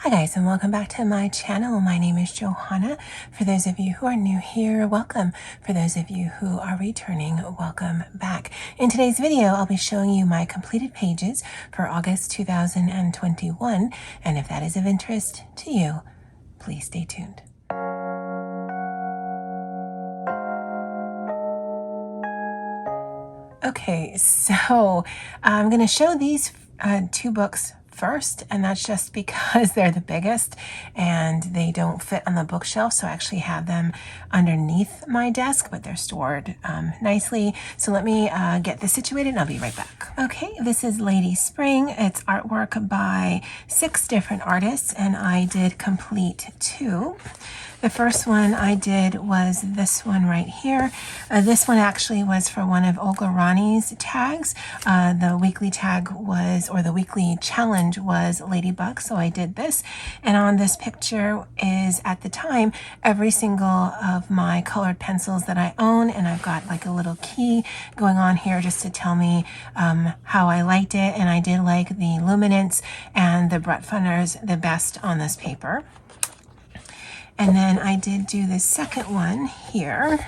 Hi guys, and welcome back to my channel. My name is Johanna. For those of you who are new here, welcome. For those of you who are returning, welcome back. In today's video, I'll be showing you my completed pages for August 2021. And if that is of interest to you, please stay tuned. Okay, so I'm going to show these two books first, and that's just because they're the biggest and they don't fit on the bookshelf, so I actually have them underneath my desk, but they're stored nicely. So let me get this situated and I'll be right back. Okay, this is Lady Spring. It's artwork by 6 different artists, and I did complete 2. The first one I did was this one right here. This one actually was for one of Olga Rani's tags. The weekly tag was, or the weekly challenge was Ladybug, so I did this. And on this picture is, at the time, every single of my colored pencils that I own, and I've got like a little key going on here just to tell me how I liked it. And I did like the Luminance and the Brett Funners the best on this paper. And then I did do the second one here.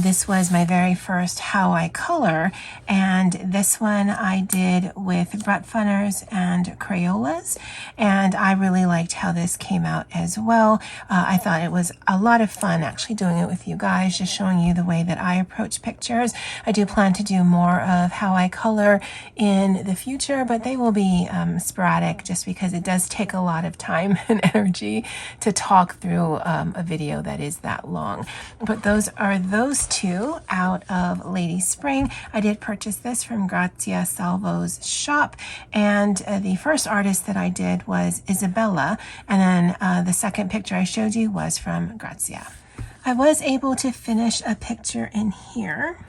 This was my very first How I Color, and this one I did with Brett Funners and Crayolas, and I really liked how this came out as well. I thought it was a lot of fun actually doing it with you guys, just showing you the way that I approach pictures. I do plan to do more of How I Color in the future, but they will be sporadic just because it does take a lot of time and energy to talk through a video that is that long. But those are those 2 out of Lady Spring. I did purchase this from Grazia Salvo's shop, and the first artist that I did was Isabella, and then the second picture I showed you was from Grazia. I was able to finish a picture in here,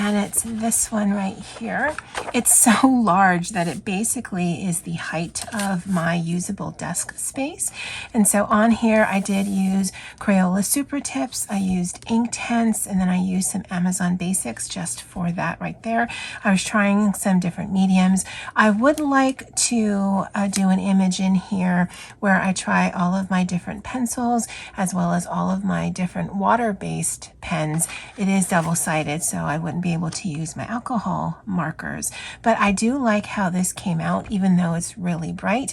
and it's this one right here. It's so large that it basically is the height of my usable desk space. And so on here, I did use Crayola Super Tips, I used Inktense, and then I used some Amazon Basics just for that right there. I was trying some different mediums. I would like to do an image in here where I try all of my different pencils as well as all of my different water-based pens. It is double-sided, so I wouldn't be able to use my alcohol markers, but I do like how this came out, even though it's really bright.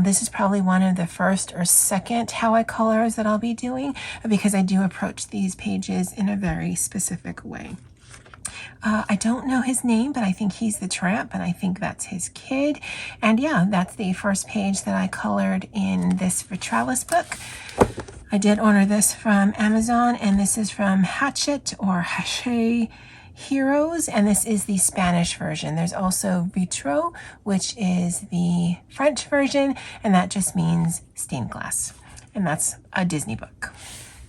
This is probably one of the first or second How I Colors that I'll be doing, because I do approach these pages in a very specific way. I don't know his name, but I think he's the tramp, and I think that's his kid. And yeah, that's the first page that I colored in this Vitralis book. I did order this from Amazon, and this is from Hachette or Hachette Heroes, and this is the Spanish version. There's also Vitro, which is the French version, and that just means stained glass, and that's a Disney book.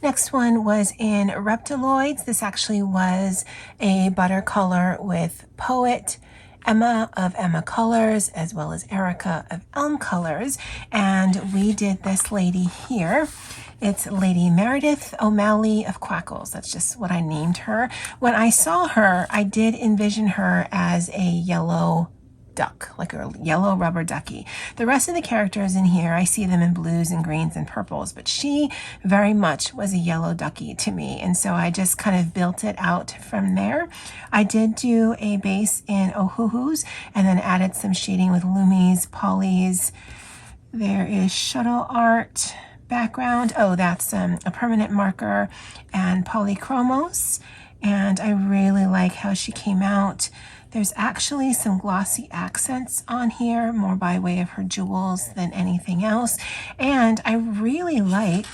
Next one was in Reptiloids. This actually was a butter color with Poet, Emma of Emma Colors, as well as Erica of Elm Colors, and we did this lady here. It's Lady Meredith O'Malley of Quackles. That's just what I named her. When I saw her, I did envision her as a yellow duck, like a yellow rubber ducky. The rest of the characters in here, I see them in blues and greens and purples, but she very much was a yellow ducky to me, and so I just kind of built it out from there. I did do a base in Ohuhus and then added some shading with Lumis, Polys. There is shuttle art. Background, oh, that's a permanent marker and polychromos, and I really like how she came out. There's actually some glossy accents on here, more by way of her jewels than anything else, and I really like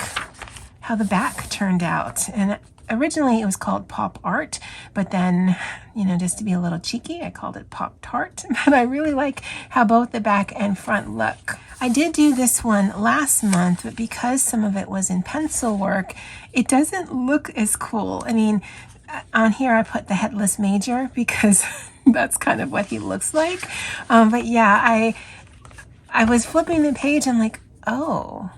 how the back turned out. And originally it was called Pop Art, but then, you know, just to be a little cheeky, I called it Pop Tart. But I really like how both the back and front look. I did do this one last month, but because some of it was in pencil work, it doesn't look as cool. I mean, on here I put the Headless Major because that's kind of what he looks like. But yeah, I was flipping the page and like, oh,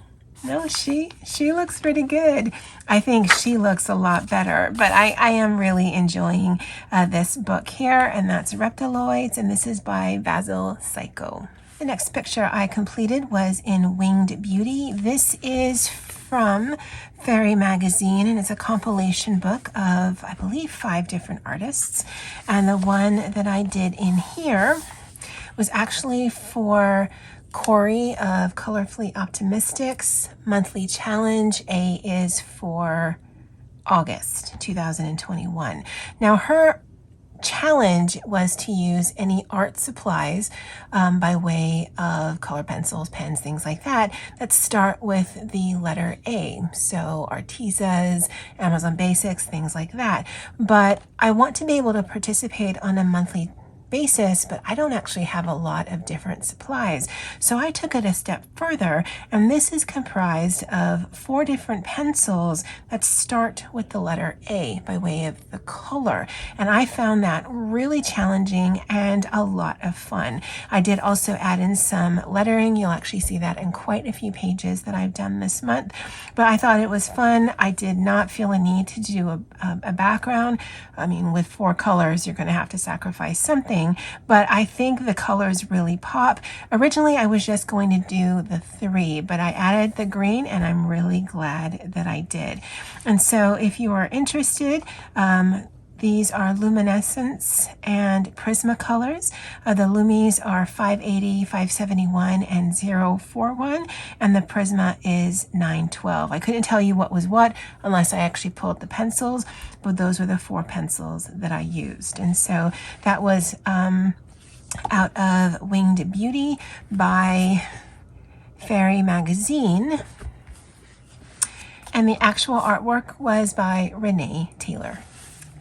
no, she looks pretty good. I think she looks a lot better, but I am really enjoying this book here, and that's Reptiloids, and this is by Vasil Psycho. The next picture I completed was in Winged Beauty. This is from Fairy magazine, and it's a compilation book of, I believe, 5 different artists. And the one that I did in here was actually for Corey of Colorfully Optimistic's monthly challenge. A is for August 2021. Now, her challenge was to use any art supplies by way of color pencils, pens, things like that, that start with the letter A. So Artisas, Amazon Basics, things like that. But I want to be able to participate on a monthly basis, but I don't actually have a lot of different supplies. So I took it a step further, and this is comprised of 4 different pencils that start with the letter A by way of the color. And I found that really challenging and a lot of fun. I did also add in some lettering. You'll actually see that in quite a few pages that I've done this month, but I thought it was fun. I did not feel a need to do a background. I mean, with 4 colors, you're going to have to sacrifice something. But I think the colors really pop. Originally, I was just going to do the 3, but I added the green, and I'm really glad that I did. And so if you are interested, these are luminescence and Prismacolors. The Lumis are 580, 571, and 041, and the Prisma is 912. I couldn't tell you what was what unless I actually pulled the pencils, but those were the 4 pencils that I used. And so that was out of Winged Beauty by Fairy magazine. And the actual artwork was by Renee Taylor.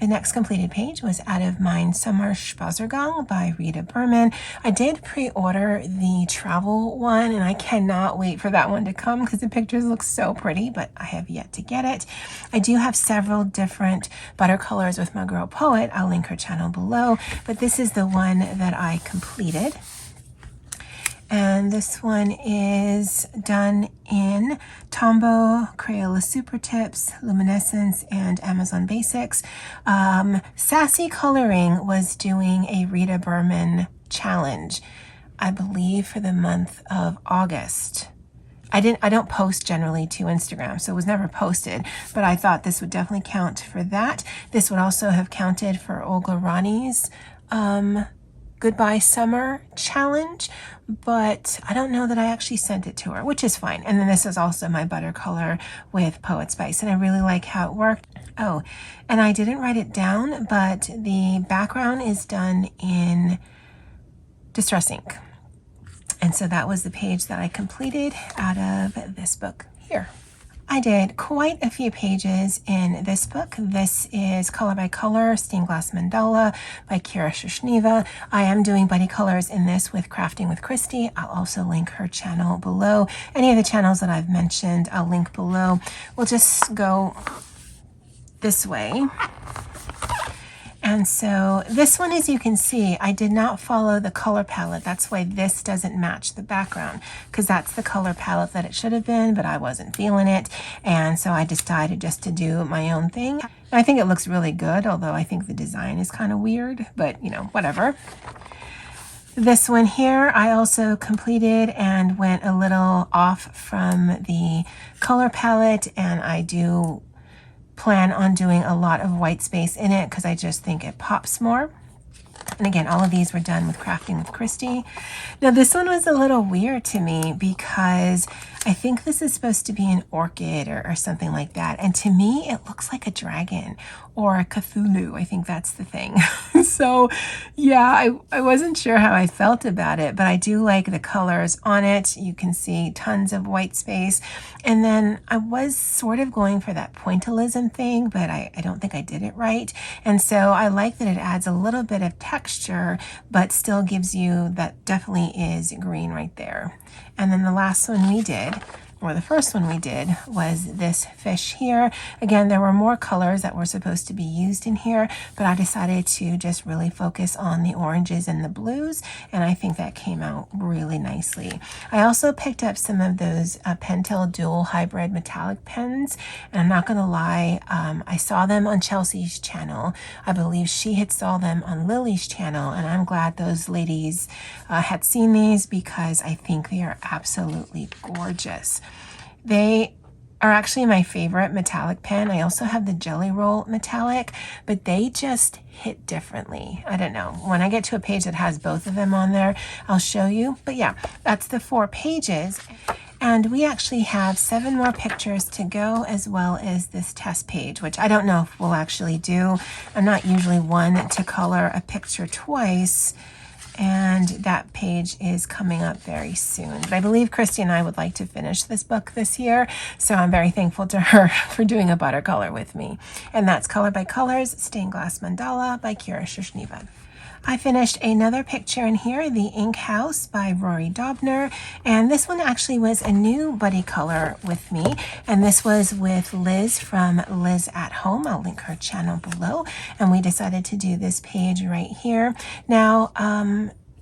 The next completed page was out of Mein Sommerspaziergang by Rita Berman. I did pre-order the travel one, and I cannot wait for that one to come because the pictures look so pretty, but I have yet to get it. I do have several different watercolors with my girl Poet. I'll link her channel below, but this is the one that I completed. And this one is done in Tombow, Crayola Super Tips, Luminescence, and Amazon Basics. Sassy Coloring was doing a Rita Berman challenge, I believe, for the month of August. I don't post generally to Instagram, so it was never posted, but I thought this would definitely count for that. This would also have counted for Olga Rani's Goodbye Summer challenge, but I don't know that I actually sent it to her, which is fine. And then this is also my butter color with Poet Spice, and I really like how it worked. Oh, and I didn't write it down, but the background is done in Distress ink. And so that was the page that I completed out of this book here. I did quite a few pages in this book. This is Color by Color, Stained Glass Mandala by Kira Shishneva. I am doing buddy colors in this with Crafting with Christy. I'll also link her channel below. Any of the channels that I've mentioned, I'll link below. We'll just go this way. And so this one, as you can see, I did not follow the color palette. That's why this doesn't match the background, because that's the color palette that it should have been, but I wasn't feeling it. And so I decided just to do my own thing. I think it looks really good, although I think the design is kind of weird, but you know, whatever. This one here, I also completed and went a little off from the color palette, and I do plan on doing a lot of white space in it because I just think it pops more. And again, all of these were done with Crafting with Christy. Now this one was a little weird to me because I think this is supposed to be an orchid or something like that. And to me, it looks like a dragon or a Cthulhu. I think that's the thing. So yeah, I wasn't sure how I felt about it, but I do like the colors on it. You can see tons of white space. And then I was sort of going for that pointillism thing, but I don't think I did it right. And so I like that it adds a little bit of texture, but still gives you that definitely is green right there. And then the last one we did or the first one we did, was this fish here. Again, there were more colors that were supposed to be used in here, but I decided to just really focus on the oranges and the blues, and I think that came out really nicely. I also picked up some of those Pentel Dual Hybrid metallic pens, and I'm not gonna lie, I saw them on Chelsea's channel. I believe she had saw them on Lily's channel, and I'm glad those ladies had seen these because I think they are absolutely gorgeous. They are actually my favorite metallic pen. I also have the Jelly Roll metallic, but they just hit differently. I don't know. When I get to a page that has both of them on there, I'll show you. But yeah, that's the 4 pages. And we actually have 7 more pictures to go, as well as this test page, which I don't know if we'll actually do. I'm not usually one to color a picture twice, and that page is coming up very soon. But I believe Christy and I would like to finish this book this year, so I'm very thankful to her for doing a butter color with me. And that's Color by Colors, Stained Glass Mandala by Kira Shishneva. I finished another picture in here, The Ink House by Rory Dobner, and this one actually was a new buddy color with me, and this was with Liz from Liz at Home. I'll link her channel below, and we decided to do this page right here. Now,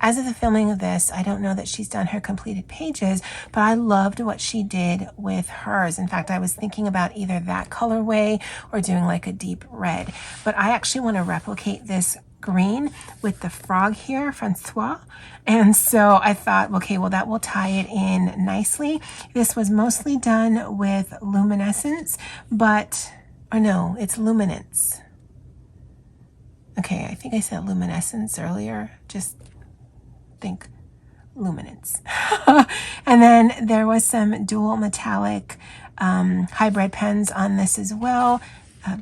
as of the filming of this, I don't know that she's done her completed pages, but I loved what she did with hers. In fact, I was thinking about either that colorway or doing like a deep red, but I actually want to replicate this green with the frog here, Francois. And so I thought, okay, well, that will tie it in nicely. This was mostly done with luminescence, or no, it's luminance. Okay, I think I said luminescence earlier. Just think luminance. And then there was some dual metallic hybrid pens on this as well.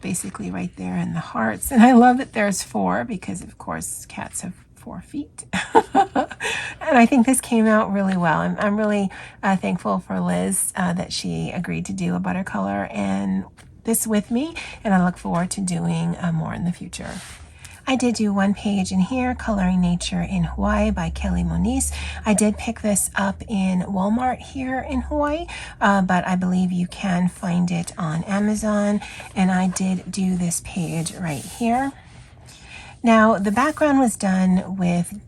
Basically right there in the hearts. And I love that there's 4 because, of course, cats have 4 feet. And I think this came out really well. I'm really thankful for Liz that she agreed to do a butter color and this with me, and I look forward to doing more in the future. I did do 1 page in here, Coloring Nature in Hawaii by Kelly Moniz. I did pick this up in Walmart here in Hawaii, but I believe you can find it on Amazon. And I did do this page right here. Now, the background was done with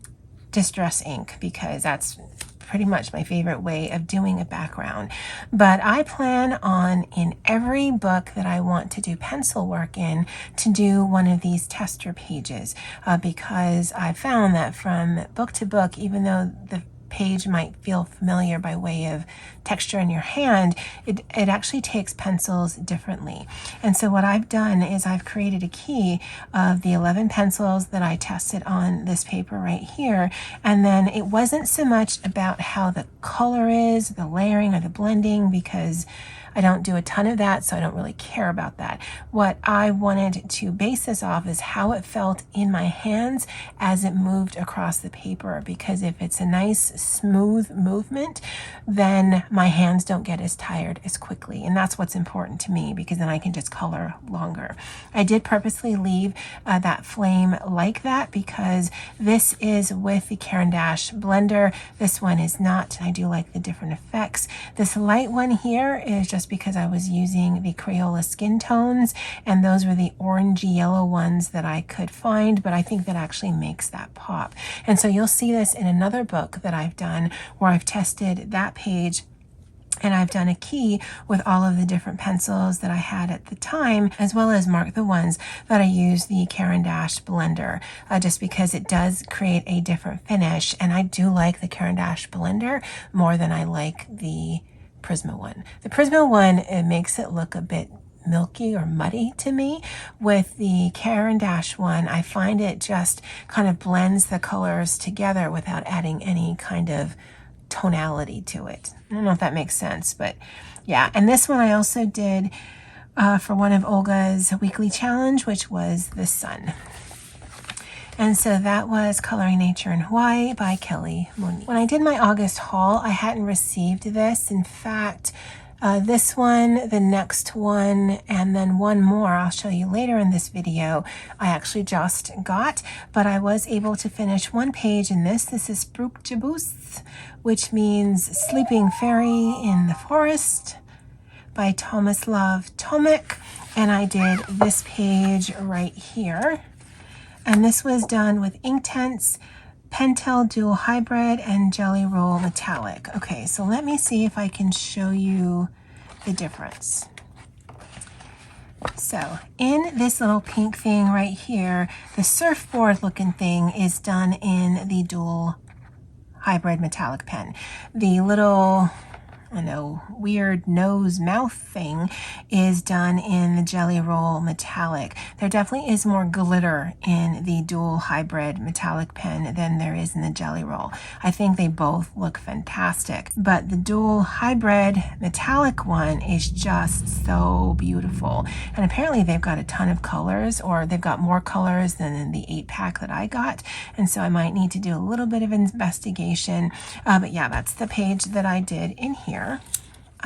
Distress ink because that's pretty much my favorite way of doing a background. But I plan on, in every book that I want to do pencil work in, to do one of these tester pages because I found that from book to book, even though the page might feel familiar by way of texture in your hand, it actually takes pencils differently. And so what I've done is I've created a key of the 11 pencils that I tested on this paper right here. And then it wasn't so much about how the color is, the layering or the blending, because I don't do a ton of that, so I don't really care about that. What I wanted to base this off is how it felt in my hands as it moved across the paper, because if it's a nice smooth movement, then my hands don't get as tired as quickly, and that's what's important to me, because then I can just color longer. I did purposely leave that flame like that because this is with the Caran d'Ache blender. This one is not. I do like the different effects. This light one here is just because I was using the Crayola skin tones, and those were the orangey yellow ones that I could find, but I think that actually makes that pop. And so you'll see this in another book that I've done where I've tested that page, and I've done a key with all of the different pencils that I had at the time, as well as mark the ones that I use the Caran d'Ache blender, just because it does create a different finish. And I do like the Caran d'Ache blender more than I like the Prisma one. The Prisma one, it makes it look a bit milky or muddy to me. With the Caran d'Ache one, I find it just kind of blends the colors together without adding any kind of tonality to it. I don't know if that makes sense, but yeah. And this one I also did for one of Olga's weekly challenge, which was the sun. And so that was Coloring Nature in Hawaii by Kelly Moniz. When I did my August haul, I hadn't received this. In fact, This one, the next one, and then one more I'll show you later in this video, I actually just got, but I was able to finish one page in this. This is Broekjeboes, which means Sleeping Fairy in the Forest by Tomislav Tomic, and I did this page right here. And this was done with Inktense, Pentel Dual Hybrid, and Jelly Roll Metallic. Okay, so let me see if I can show you the difference. So in this little pink thing right here, the surfboard looking thing is done in the Dual Hybrid Metallic pen. The little, I know, weird nose mouth thing is done in the Jelly Roll Metallic. There definitely is more glitter in the Dual Hybrid Metallic pen than there is in the Jelly Roll. I think they both look fantastic, but the Dual Hybrid Metallic one is just so beautiful. And apparently they've got a ton of colors, or they've got more colors than in the 8-pack that I got. And so I might need to do a little bit of investigation. But yeah, that's the page that I did in here.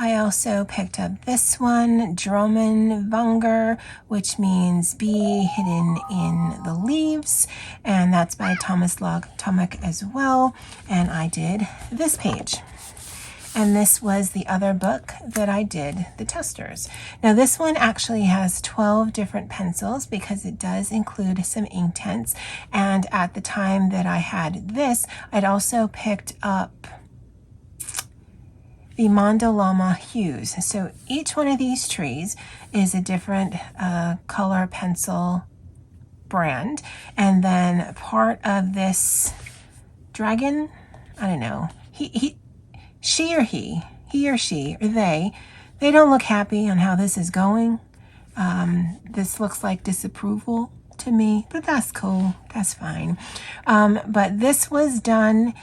I also picked up this one, Dromenvanger, which means bee hidden in the leaves, and that's by Tomislav Tomic as well, and I did this page. And this was the other book that I did the testers. Now this one actually has 12 different pencils because it does include some Inktense, and at the time that I had this, I'd also picked up the Mandalama hues. So each one of these trees is a different color pencil brand, and then part of this dragon, I don't know, he or she or they don't look happy on how this is going. This looks like disapproval to me, but that's cool, that's fine. But this was done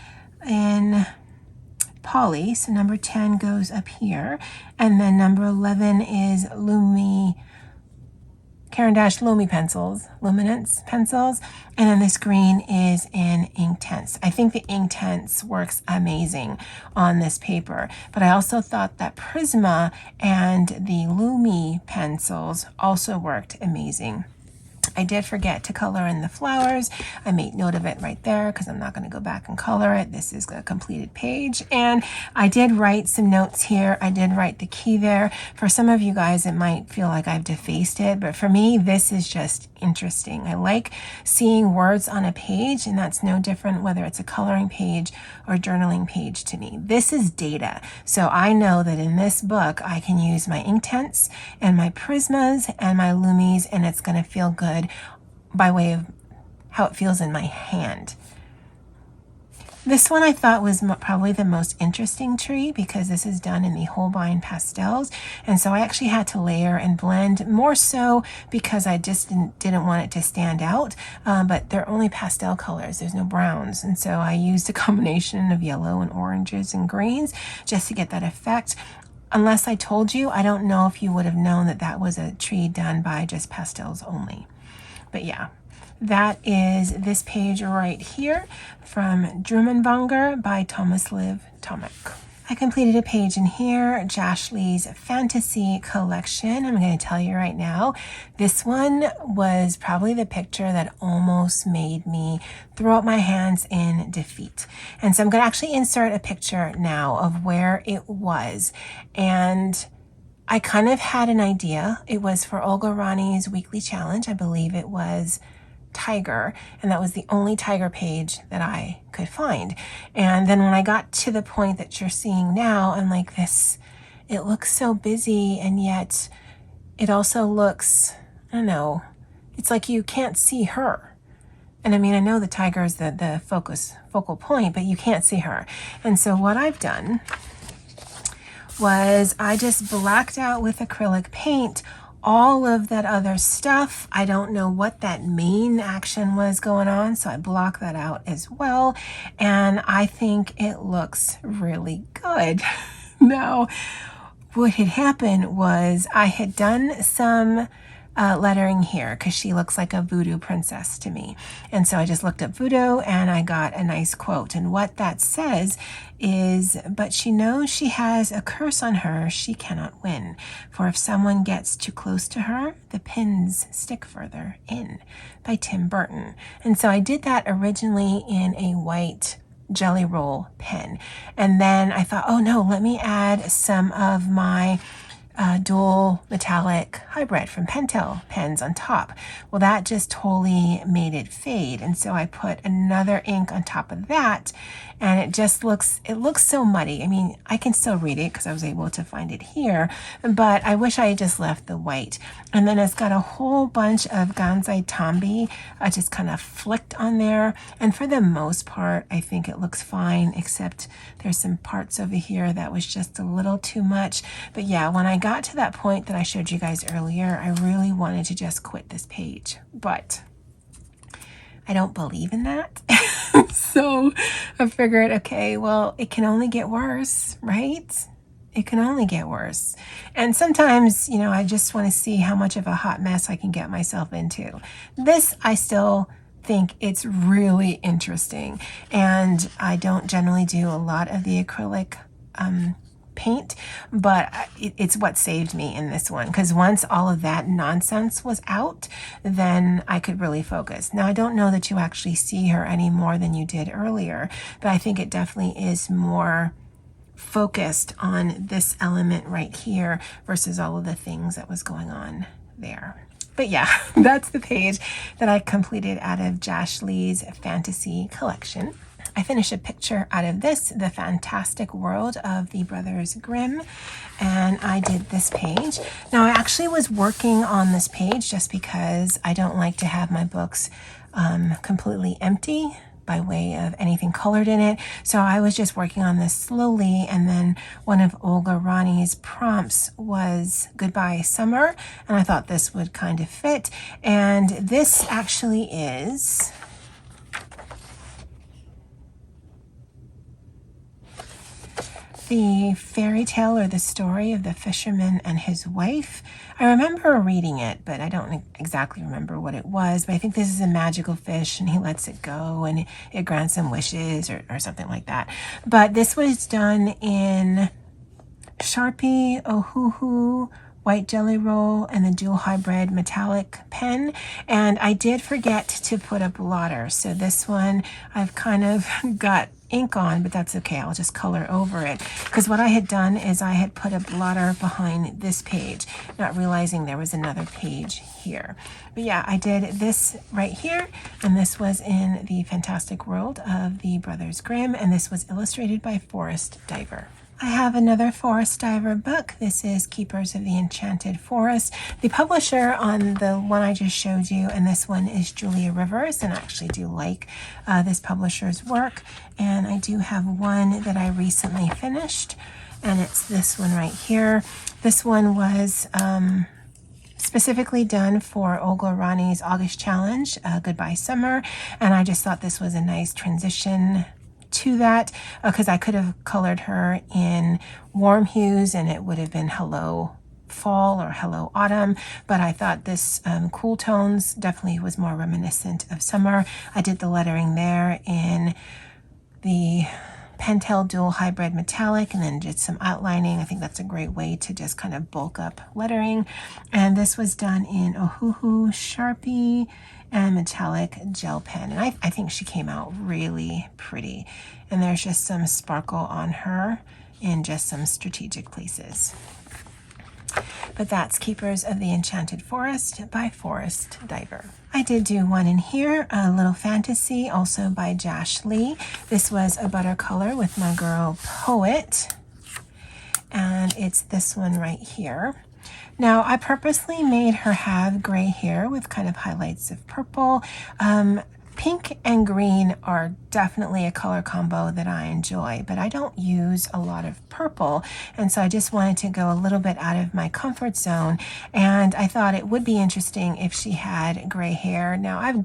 in Poly, so number 10 goes up here, and then number 11 is Caran d'Ache Lumi pencils, Luminance pencils, and then this green is in Inktense. I think the Inktense works amazing on this paper, but I also thought that Prisma and the Lumi pencils also worked amazing. I did forget to color in the flowers. I made note of it right there because I'm not going to go back and color it. This is a completed page. And I did write some notes here. I did write the key there. For some of you guys, it might feel like I've defaced it, but for me, this is just interesting. I like seeing words on a page, and that's no different whether it's a coloring page or journaling page to me. This is data. So I know that in this book, I can use my Inktense and my Prismas and my Lumis, and it's going to feel good by way of how it feels in my hand. This one I thought was probably the most interesting tree because this is done in the Holbein pastels, and so I actually had to layer and blend more so because I just didn't want it to stand out, but they're only pastel colors, there's no browns, and so I used a combination of yellow and oranges and greens just to get that effect. Unless I told you, I don't know if you would have known that that was a tree done by just pastels only. But yeah, that is this page right here from Dromenvanger by Tomislav Tomic. I completed a page in here, Jashley's Fantasy Collection. I'm going to tell you right now, this one was probably the picture that almost made me throw up my hands in defeat. And so I'm going to actually insert a picture now of where it was. And I kind of had an idea. It was for Olga Rani's weekly challenge. I believe it was Tiger, and that was the only Tiger page that I could find. And then when I got to the point that you're seeing now, I'm like, this, it looks so busy, and yet it also looks, I don't know, it's like you can't see her. And I mean, I know the tiger is the focal point, but you can't see her. And so what I've done was I just blacked out with acrylic paint all of that other stuff. I don't know what that main action was going on, so I blocked that out as well, and I think it looks really good. Now, what had happened was I had done some lettering here because she looks like a voodoo princess to me. And so I just looked up voodoo and I got a nice quote. And what that says is, "But she knows she has a curse on her she cannot win. For if someone gets too close to her, the pins stick further in," by Tim Burton. And so I did that originally in a white Jelly Roll pen. And then I thought, oh no, let me add some of my dual metallic hybrid from Pentel pens on top. Well, that just totally made it fade. And so I put another ink on top of that, and it just looks so muddy. I mean, I can still read it because I was able to find it here, but I wish I had just left the white. And then it's got a whole bunch of Gansai Tambi just kind of flicked on there. And for the most part, I think it looks fine, except there's some parts over here that was just a little too much. But yeah, when I got to that point that I showed you guys earlier, I really wanted to just quit this page, but I don't believe in that. So I figured, okay, well, it can only get worse, right? It can only get worse. And sometimes, you know, I just want to see how much of a hot mess I can get myself into. This, I still think it's really interesting. And I don't generally do a lot of the acrylic paint, but it's what saved me in this one, because once all of that nonsense was out, then I could really focus. Now, I don't know that you actually see her any more than you did earlier, but I think it definitely is more focused on this element right here versus all of the things that was going on there. But yeah, that's the page that I completed out of Josh Lee's fantasy collection. I finished a picture out of this, The Fantastic World of the Brothers Grimm, and I did this page. Now, I actually was working on this page just because I don't like to have my books completely empty by way of anything colored in it. So I was just working on this slowly, and then one of Olga Rani's prompts was Goodbye Summer, and I thought this would kind of fit. And this actually is the fairy tale or the story of the fisherman and his wife. I remember reading it, but I don't exactly remember what it was. But I think this is a magical fish and he lets it go and it grants him wishes or something like that. But this was done in Sharpie, Ohuhu, white Jelly Roll, and the dual hybrid metallic pen. And I did forget to put a blotter. So this one I've kind of got ink on, but that's okay. I'll just color over it, because what I had done is I had put a blotter behind this page, not realizing there was another page here. But yeah, I did this right here, and this was in the Fantastic World of the Brothers Grimm, and this was illustrated by Forest Diver. I have another Forest Diver book. This is Keepers of the Enchanted Forest. The publisher on the one I just showed you, and this one is Julia Rivers, and I actually do like this publisher's work. And I do have one that I recently finished, and it's this one right here. This one was specifically done for Olga Rani's August Challenge, Goodbye Summer, and I just thought this was a nice transition to that, because I could have colored her in warm hues and it would have been Hello Fall or Hello Autumn, but I thought this cool tones definitely was more reminiscent of summer. I did the lettering there in the Pentel Dual Hybrid Metallic and then did some outlining. I think that's a great way to just kind of bulk up lettering. And this was done in Ohuhu Sharpie and metallic gel pen, and I think she came out really pretty, and there's just some sparkle on her in just some strategic places. But that's Keepers of the Enchanted Forest by Forest Diver. I did do one in here, a little fantasy, also by Josh Lee. This was a Buttercolor with my girl Poet, and it's this one right here. Now, I purposely made her have gray hair with kind of highlights of purple. Pink and green are definitely a color combo that I enjoy, but I don't use a lot of purple, and so I just wanted to go a little bit out of my comfort zone, and I thought it would be interesting if she had gray hair. Now, I've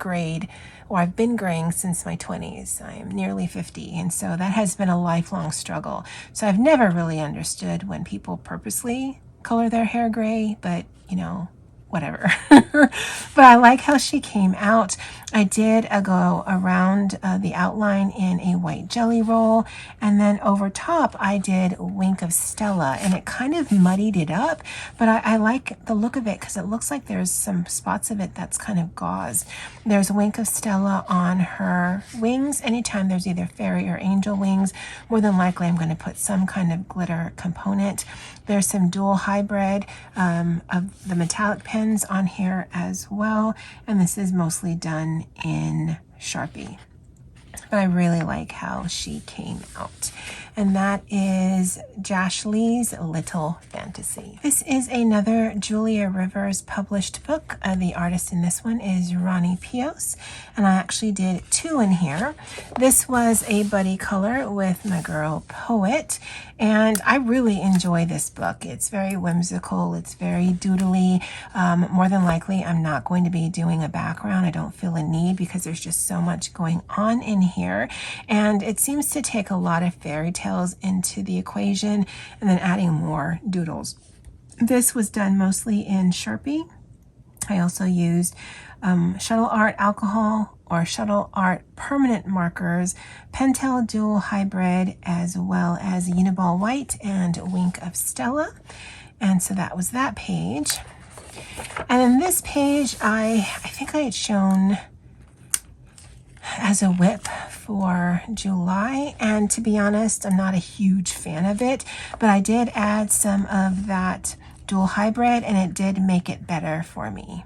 been graying since my 20s. I am nearly 50, and so that has been a lifelong struggle. So I've never really understood when people purposely color their hair gray, but you know, whatever. But I like how she came out. I did go around the outline in a white jelly roll, and then over top I did Wink of Stella, and it kind of muddied it up, but I like the look of it because it looks like there's some spots of it that's kind of gauze. There's Wink of Stella on her wings. Anytime there's either fairy or angel wings, more than likely I'm going to put some kind of glitter component. There's some dual hybrid of the metallic pens on here as well, and this is mostly done in Sharpie. But I really like how she came out. And that is Josh Lee's Little Fantasy. This is another Julia Rivers published book. The artist in this one is Ronnie Pios, and I actually did 2 in here. This was a buddy color with my girl Poet, and I really enjoy this book. It's very whimsical, it's very doodly. More than likely I'm not going to be doing a background. I don't feel a need because there's just so much going on in here, and it seems to take a lot of fairy tales into the equation and then adding more doodles. This was done mostly in Sharpie. I also used Shuttle Art Alcohol or Shuttle Art Permanent Markers, Pentel Dual Hybrid, as well as Uniball White and Wink of Stella. And so that was that page. And then this page, I think I had shown as a whip for July, and to be honest, I'm not a huge fan of it, but I did add some of that dual hybrid and it did make it better for me.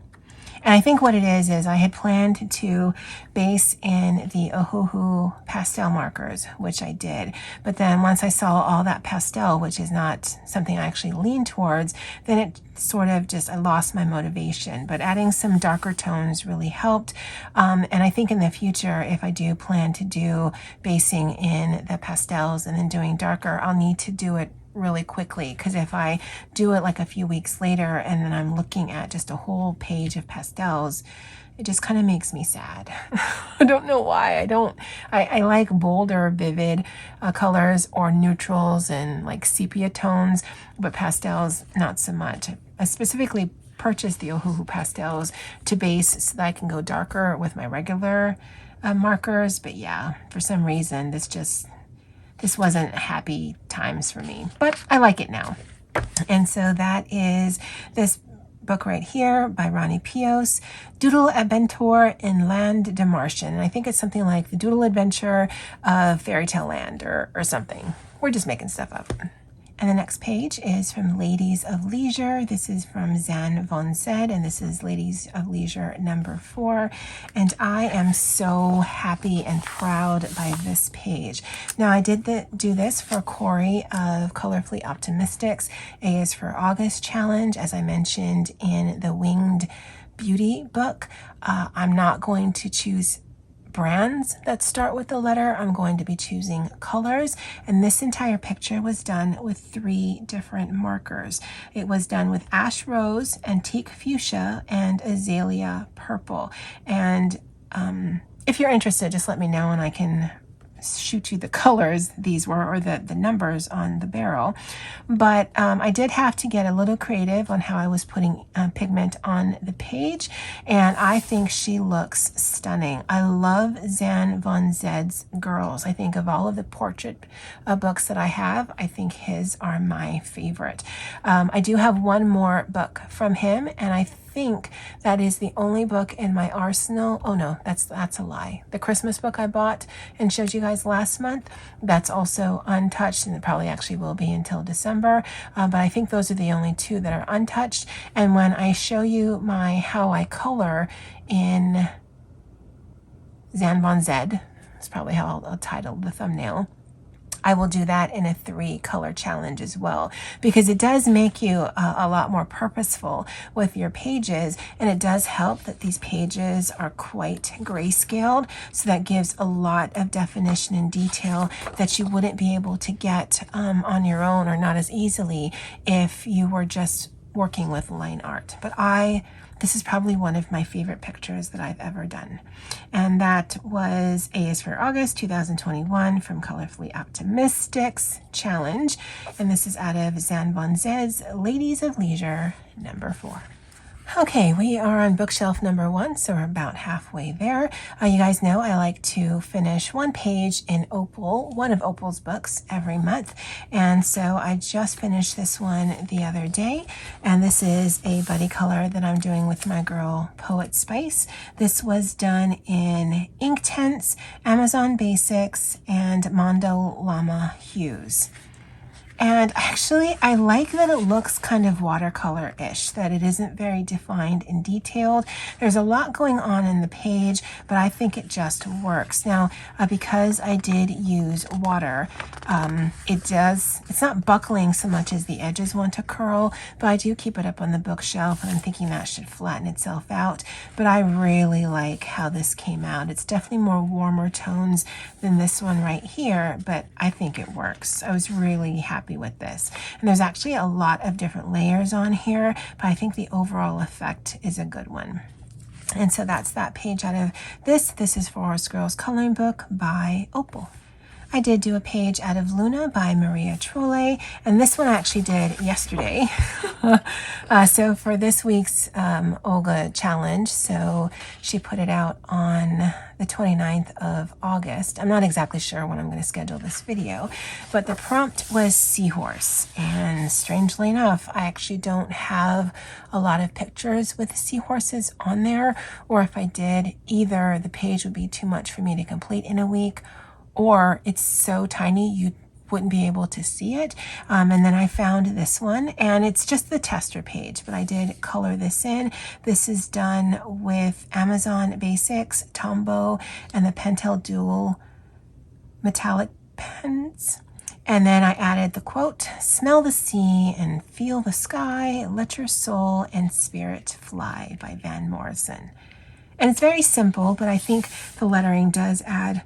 And I think what it is I had planned to base in the Ohuhu pastel markers, which I did. But then once I saw all that pastel, which is not something I actually lean towards, then it sort of just, I lost my motivation. But adding some darker tones really helped. And I think in the future, if I do plan to do basing in the pastels and then doing darker, I'll need to do it really quickly, because if I do it like a few weeks later and then I'm looking at just a whole page of pastels, it just kind of makes me sad. I don't know why. I like bolder, vivid colors or neutrals and like sepia tones, but pastels, not so much. I specifically purchased the Ohuhu pastels to base so that I can go darker with my regular markers. But yeah, for some reason, this wasn't happy times for me, but I like it now. And so that is this book right here by Ronnie Pios, Doodle Adventure in Land de Martian. And I think it's something like the Doodle Adventure of Fairy Tale Land or something. We're just making stuff up. And the next page is from Ladies of Leisure. This is from Zan von Zed, and this is Ladies of Leisure number 4. And I am so happy and proud by this page. Now, I did do this for Corey of Colorfully Optimistics. A is for August challenge, as I mentioned in the Winged Beauty book. I'm not going to choose brands that start with the letter. I'm going to be choosing colors, and this entire picture was done with 3 different markers. It was done with Ash Rose, Antique Fuchsia, and Azalea Purple. And if you're interested, just let me know and I can shoot you the colors these were, or the numbers on the barrel. But I did have to get a little creative on how I was putting pigment on the page, and I think she looks stunning. I love Zan von Zed's girls. I think of all of the portrait books that I have, I think his are my favorite. I do have one more book from him, and I think that is the only book in my arsenal. Oh no, that's a lie. The Christmas book I bought and showed you guys last month, that's also untouched, and it probably actually will be until December. But I think those are the only 2 that are untouched. And when I show you my how I color in Zan von Zed, that's probably how I'll title the thumbnail, I will do that in a 3 color challenge as well, because it does make you a lot more purposeful with your pages, and it does help that these pages are quite grayscaled, so that gives a lot of definition and detail that you wouldn't be able to get on your own, or not as easily if you were just working with line art. But this is probably one of my favorite pictures that I've ever done. And that was A is for August 2021 from Colorfully Optimistics Challenge. And this is out of Zan von Zed's Ladies of Leisure number 4. Okay, we are on bookshelf number 1, so we're about halfway there. You guys know I like to finish one page in Opal, one of Opal's books, every month. And so I just finished this one the other day, and this is a buddy color that I'm doing with my girl Poet Spice. This was done in Inktense, Amazon Basics, and Mondo Llama hues. And actually, I like that it looks kind of watercolor-ish, that it isn't very defined and detailed. There's a lot going on in the page, but I think it just works. Now, because I did use water, it's not buckling so much as the edges want to curl, but I do keep it up on the bookshelf, and I'm thinking that should flatten itself out. But I really like how this came out. It's definitely more warmer tones than this one right here, but I think it works. I was really happy with this. And there's actually a lot of different layers on here, but I think the overall effect is a good one. And so that's that page out of this. This is Forest Girls Coloring Book by Opal. I did do a page out of Luna by Maria Trolle, and this one I actually did yesterday. So for this week's Olga challenge, so she put it out on the 29th of August. I'm not exactly sure when I'm going to schedule this video, but the prompt was seahorse. And strangely enough, I actually don't have a lot of pictures with seahorses on there, or if I did, either the page would be too much for me to complete in a week, or it's so tiny you wouldn't be able to see it. And then I found this one, and it's just the tester page, but I did color this in. This is done with Amazon Basics, Tombow, and the Pentel Dual metallic pens. And then I added the quote, "Smell the sea and feel the sky, let your soul and spirit fly," by Van Morrison. And it's very simple, but I think the lettering does add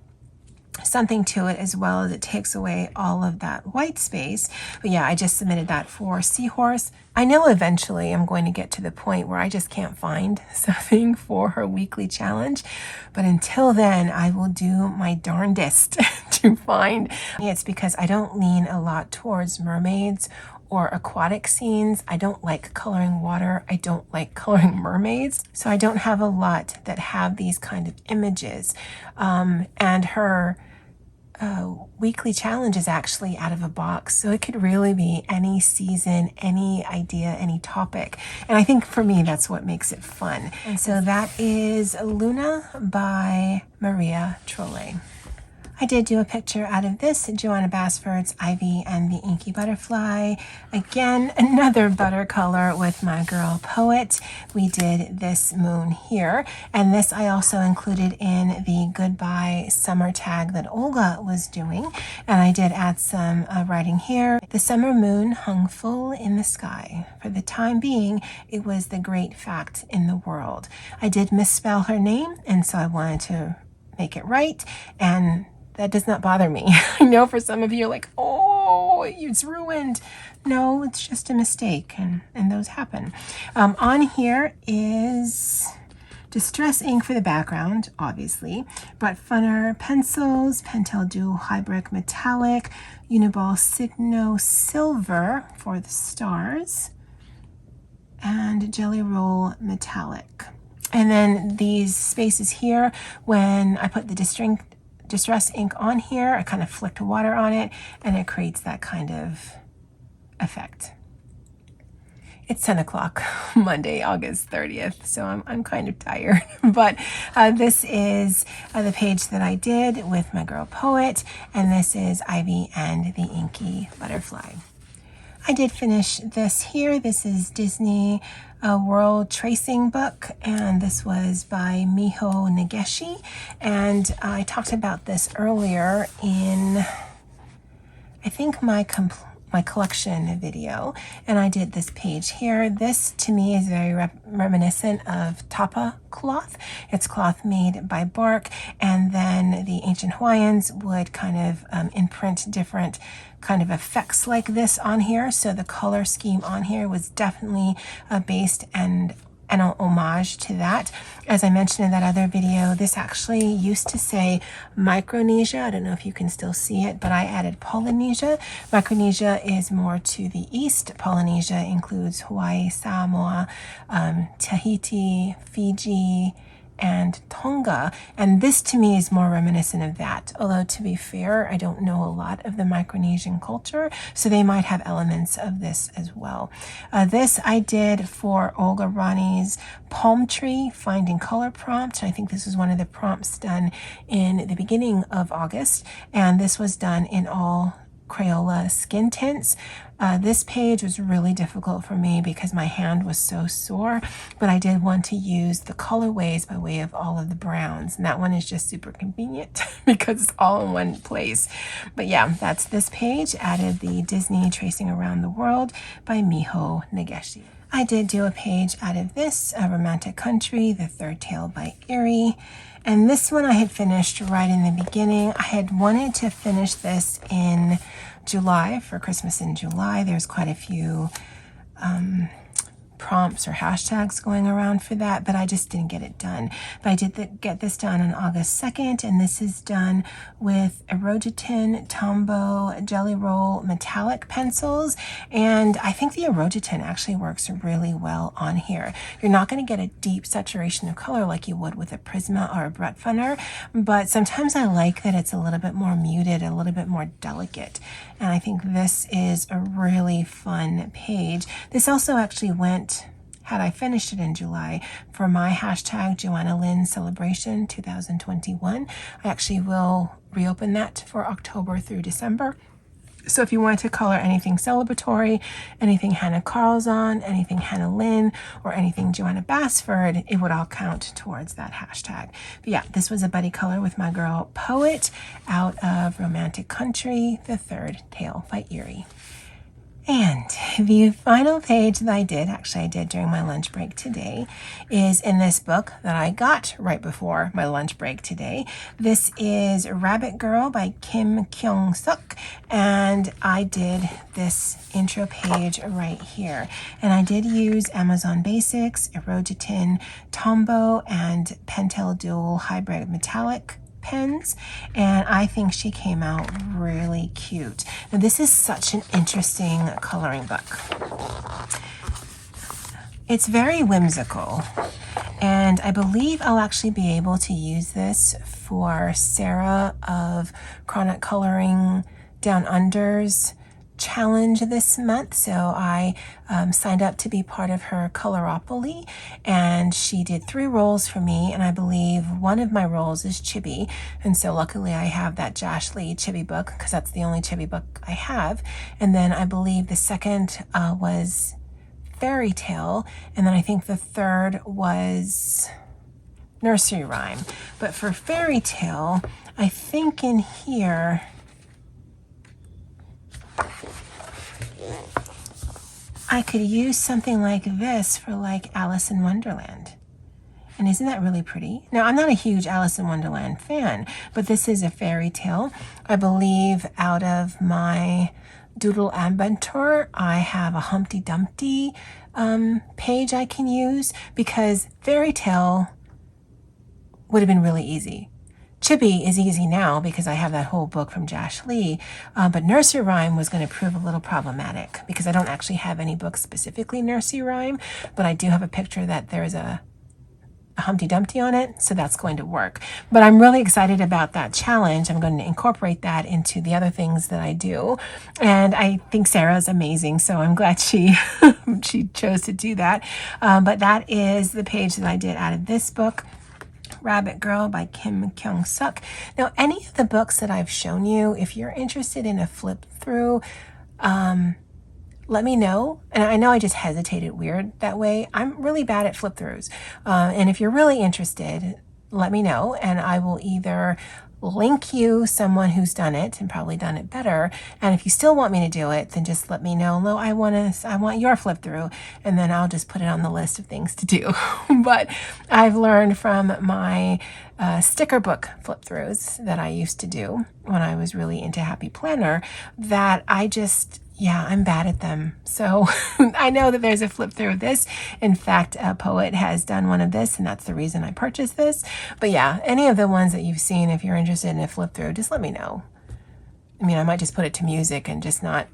something to it, as well as it takes away all of that white space. But yeah, I just submitted that for Seahorse. I know eventually I'm going to get to the point where I just can't find something for her weekly challenge, but until then I will do my darndest to find. It's because I don't lean a lot towards mermaids or aquatic scenes. I don't like coloring water. I don't like coloring mermaids. So I don't have a lot that have these kind of images. And her weekly challenge is actually out of a box. So it could really be any season, any idea, any topic. And I think for me, that's what makes it fun. And so that is Luna by Maria Trolle. I did do a picture out of this, Joanna Basford's Ivy and the Inky Butterfly. Again, another butter color with my girl Poet. We did this moon here, and this I also included in the Goodbye Summer tag that Olga was doing. And I did add some writing here. The summer moon hung full in the sky. For the time being, it was the great fact in the world. I did misspell her name, and so I wanted to make it right, and that does not bother me. I know for some of you are like, oh, it's ruined. No, it's just a mistake, and those happen. On here is Distress ink for the background, obviously, but Funner pencils, Pentel Dual Hybrid Metallic, Uniball Signo Silver for the stars, and Jelly Roll Metallic. And then these spaces here, when I put the Distress ink on here, I kind of flicked water on it, and it creates that kind of effect. It's 10 o'clock Monday, August 30th, so I'm kind of tired. But this is the page that I did with my girl Poet, and this is Ivy and the Inky Butterfly. I did finish this here. This is Disney World Tracing Book, and this was by Miho Nageshi. And I talked about this earlier in, I think, my collection video, and I did this page here. This to me is very reminiscent of tapa cloth. It's cloth made by bark, and then the ancient Hawaiians would kind of imprint different kind of effects like this on here. So the color scheme on here was definitely based and an homage to that. As I mentioned in that other video, this actually used to say Micronesia. I don't know if you can still see it, but I added Polynesia. Micronesia is more to the east. Polynesia includes Hawaii, Samoa, Tahiti, Fiji, and Tonga, and this to me is more reminiscent of that. Although to be fair, I don't know a lot of the Micronesian culture, so they might have elements of this as well. This I did for Olga Rani's palm tree finding color prompt. I think this was one of the prompts done in the beginning of August, and this was done in all Crayola skin tints. This page was really difficult for me because my hand was so sore, but I did want to use the colorways by way of all of the browns, and that one is just super convenient because it's all in one place. But yeah, that's this page. Added the Disney Tracing Around the World by Miho Nageshi. I did do a page out of this, A Romantic Country, The Third Tale by Erie. And this one I had finished right in the beginning. I had wanted to finish this in July, for Christmas in July. There's quite a few prompts or hashtags going around for that, but I just didn't get it done. But I did get this done on August 2nd, and this is done with Erogetin, Tombow, Jelly Roll metallic pencils, and I think the Erogetin actually works really well on here. You're not going to get a deep saturation of color like you would with a Prisma or a Brett Funner, but sometimes I like that it's a little bit more muted, a little bit more delicate, and I think this is a really fun page. This also actually went, had I finished it in July, for my hashtag Joanna Lynn Celebration 2021. I actually will reopen that for October through December. So if you wanted to color anything celebratory, anything Hannah Carlzon, anything Hannah Lynn, or anything Joanna Basford, it would all count towards that hashtag. But yeah, this was a buddy color with my girl Poet out of Romantic Country, The Third Tale by Erie. And the final page that I did during my lunch break today, is in this book that I got right before my lunch break today. This is Rabbit Girl by Kim Kyung-suk, and I did this intro page right here. And I did use Amazon Basics, Erogetin, Tombow, and Pentel Dual Hybrid Metallic pens, and I think she came out really cute. Now this is such an interesting coloring book. It's very whimsical, and I believe I'll actually be able to use this for Sarah of Chronic Coloring Down Under's challenge this month. So I signed up to be part of her Coloropoly, and she did 3 rolls for me, and I believe one of my rolls is chibi, and so luckily I have that Josh Lee chibi book because that's the only chibi book I have. And then I believe the second was Fairy Tale, and then I think the third was Nursery Rhyme. But for Fairy Tale, I think in here I could use something like this for like Alice in Wonderland. And isn't that really pretty? Now, I'm not a huge Alice in Wonderland fan, but this is a fairy tale. I believe out of my Doodle Adventure, I have a Humpty Dumpty page I can use, because fairy tale would have been really easy. Chibi is easy now because I have that whole book from Josh Lee, but Nursery Rhyme was going to prove a little problematic because I don't actually have any books specifically Nursery Rhyme, but I do have a picture that there's a Humpty Dumpty on it, so that's going to work. But I'm really excited about that challenge. I'm going to incorporate that into the other things that I do, and I think Sarah's amazing, so I'm glad she she chose to do that. But that is the page that I did out of this book, Rabbit Girl by Kim Kyung-suk. Now, any of the books that I've shown you, if you're interested in a flip through, let me know. And I know I just hesitated weird that way. I'm really bad at flip throughs. And if you're really interested, let me know, and I will either link you someone who's done it and probably done it better. And if you still want me to do it, then just let me know. No, I want your flip through, and then I'll just put it on the list of things to do. But I've learned from my sticker book flip throughs that I used to do when I was really into Happy Planner that I just yeah, I'm bad at them. So I know that there's a flip through of this. In fact, a poet has done one of this, and that's the reason I purchased this. But yeah, any of the ones that you've seen, if you're interested in a flip through, just let me know. I mean, I might just put it to music and just not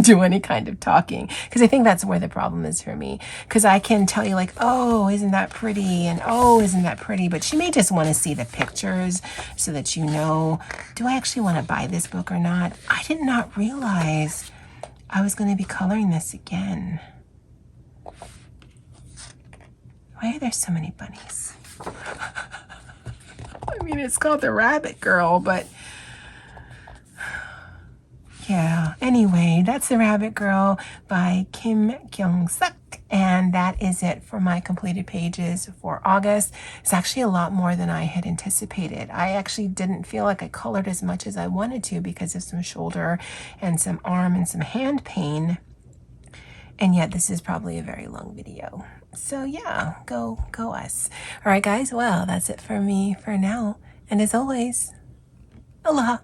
do any kind of talking, because I think that's where the problem is for me. Because I can tell you like, oh, isn't that pretty? And oh, isn't that pretty? But she may just want to see the pictures so that you know, do I actually want to buy this book or not? I did not realize I was going to be coloring this again. Why are there so many bunnies? I mean, it's called The Rabbit Girl, but yeah, anyway, that's The Rabbit Girl by Kim Kyung-suk. And that is it for my completed pages for August. It's actually a lot more than I had anticipated. I actually didn't feel like I colored as much as I wanted to because of some shoulder and some arm and some hand pain. And yet this is probably a very long video. So yeah, go us. All right, guys, well, that's it for me for now. And as always, aloha.